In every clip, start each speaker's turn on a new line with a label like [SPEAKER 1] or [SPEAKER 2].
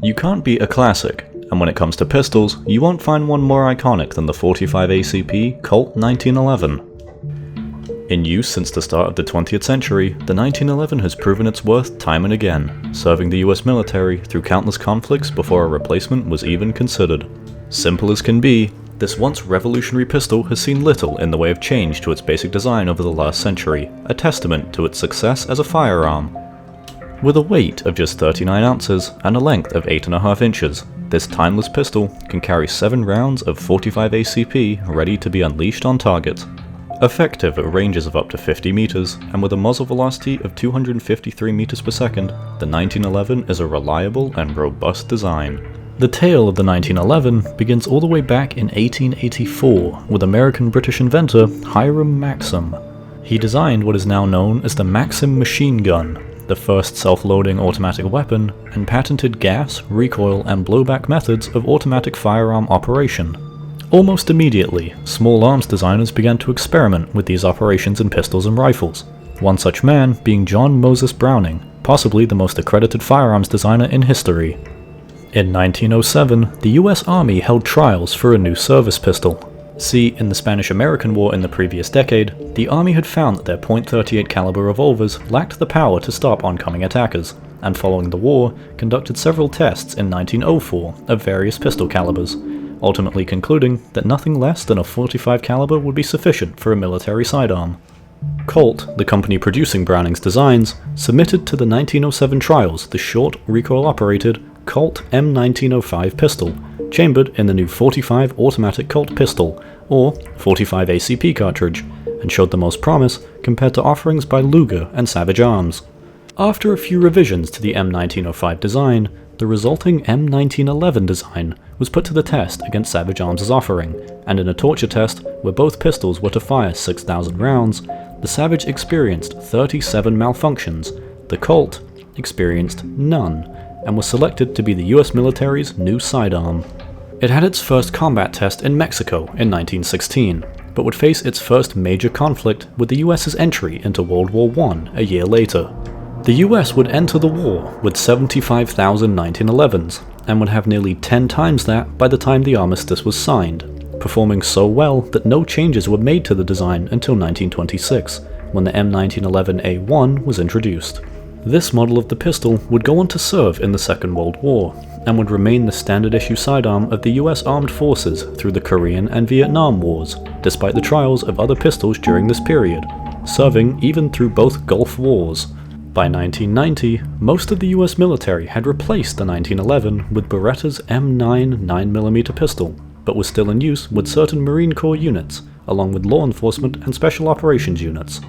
[SPEAKER 1] You can't beat a classic, and when it comes to pistols, you won't find one more iconic than the .45 ACP Colt 1911. In use since the start of the 20th century, the 1911 has proven its worth time and again, serving the US military through countless conflicts before a replacement was even considered. Simple as can be, this once revolutionary pistol has seen little in the way of change to its basic design over the last century, a testament to its success as a firearm. With a weight of just 39 ounces and a length of 8.5 inches, this timeless pistol can carry 7 rounds of .45 ACP ready to be unleashed on target. Effective at ranges of up to 50 meters, and with a muzzle velocity of 253 meters per second, the 1911 is a reliable and robust design. The tale of the 1911 begins all the way back in 1884 with American-British inventor Hiram Maxim. He designed what is now known as the Maxim machine gun, the first self-loading automatic weapon, and patented gas, recoil, and blowback methods of automatic firearm operation. Almost immediately, small arms designers began to experiment with these operations in pistols and rifles, one such man being John Moses Browning, possibly the most accredited firearms designer in history. In 1907, the US Army held trials for a new service pistol. See, in the Spanish-American War in the previous decade, the Army had found that their .38 caliber revolvers lacked the power to stop oncoming attackers, and following the war, conducted several tests in 1904 of various pistol calibers, ultimately concluding that nothing less than a .45 caliber would be sufficient for a military sidearm. Colt, the company producing Browning's designs, submitted to the 1907 trials the short, recoil-operated Colt M1911 pistol, chambered in the new .45 automatic Colt pistol, or .45 ACP cartridge, and showed the most promise compared to offerings by Luger and Savage Arms. After a few revisions to the M1905 design, the resulting M1911 design was put to the test against Savage Arms' offering, and in a torture test where both pistols were to fire 6,000 rounds, the Savage experienced 37 malfunctions, the Colt experienced none, and was selected to be the US military's new sidearm. It had its first combat test in Mexico in 1916, but would face its first major conflict with the US's entry into World War I a year later. The US would enter the war with 75,000 1911s, and would have nearly 10 times that by the time the armistice was signed, performing so well that no changes were made to the design until 1926, when the M1911A1 was introduced. This model of the pistol would go on to serve in the Second World War, and would remain the standard issue sidearm of the US Armed Forces through the Korean and Vietnam Wars, despite the trials of other pistols during this period, serving even through both Gulf Wars. By 1990, most of the US military had replaced the 1911 with Beretta's M9 9mm pistol, but was still in use with certain Marine Corps units, along with law enforcement and special operations units.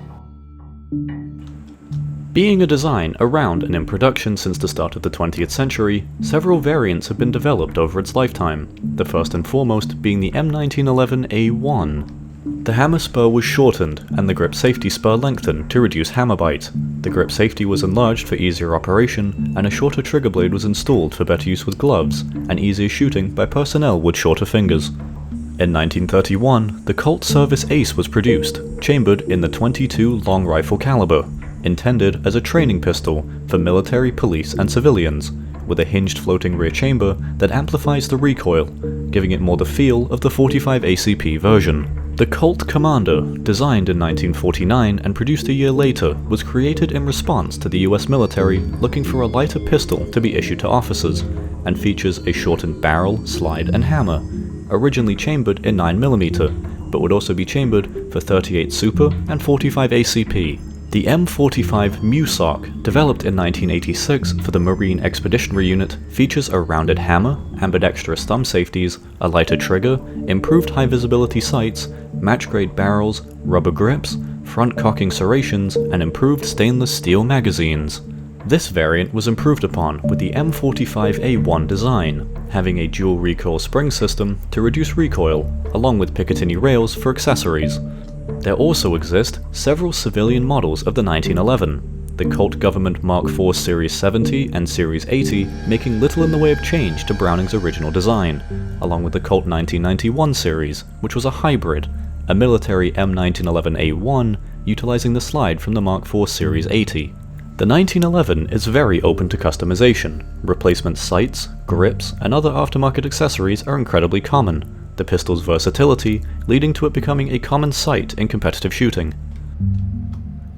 [SPEAKER 1] Being a design around and in production since the start of the 20th century, several variants have been developed over its lifetime, the first and foremost being the M1911A1. The hammer spur was shortened and the grip safety spur lengthened to reduce hammer bite. The grip safety was enlarged for easier operation, and a shorter trigger blade was installed for better use with gloves and easier shooting by personnel with shorter fingers. In 1931, the Colt Service Ace was produced, chambered in the .22 long rifle caliber, intended as a training pistol for military, police, and civilians, with a hinged floating rear chamber that amplifies the recoil, giving it more the feel of the .45 ACP version. The Colt Commander, designed in 1949 and produced a year later, was created in response to the US military looking for a lighter pistol to be issued to officers, and features a shortened barrel, slide, and hammer, originally chambered in 9mm, but would also be chambered for .38 Super and .45 ACP. The M45 MUSOC, developed in 1986 for the Marine Expeditionary Unit, features a rounded hammer, ambidextrous thumb safeties, a lighter trigger, improved high-visibility sights, match-grade barrels, rubber grips, front cocking serrations, and improved stainless steel magazines. This variant was improved upon with the M45A1 design, having a dual recoil spring system to reduce recoil, along with Picatinny rails for accessories. There also exist several civilian models of the 1911, the Colt Government Mark IV Series 70 and Series 80 making little in the way of change to Browning's original design, along with the Colt 1991 series, which was a hybrid, a military M1911A1 utilizing the slide from the Mark IV Series 80. The 1911 is very open to customization. Replacement sights, grips, and other aftermarket accessories are incredibly common, the pistol's versatility leading to it becoming a common sight in competitive shooting.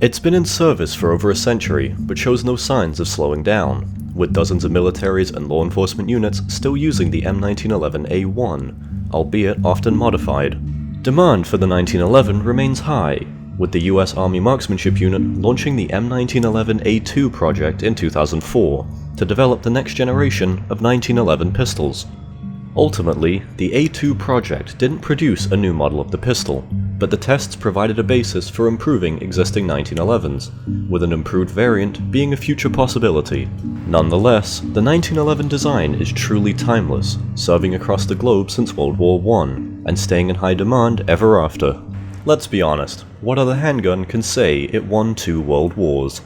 [SPEAKER 1] It's been in service for over a century, but shows no signs of slowing down, with dozens of militaries and law enforcement units still using the M1911A1, albeit often modified. Demand for the 1911 remains high, with the US Army Marksmanship Unit launching the M1911A2 project in 2004 to develop the next generation of 1911 pistols. Ultimately, the A2 project didn't produce a new model of the pistol, but the tests provided a basis for improving existing 1911s, with an improved variant being a future possibility. Nonetheless, the 1911 design is truly timeless, serving across the globe since World War I, and staying in high demand ever after. Let's be honest, what other handgun can say it won 2 world wars?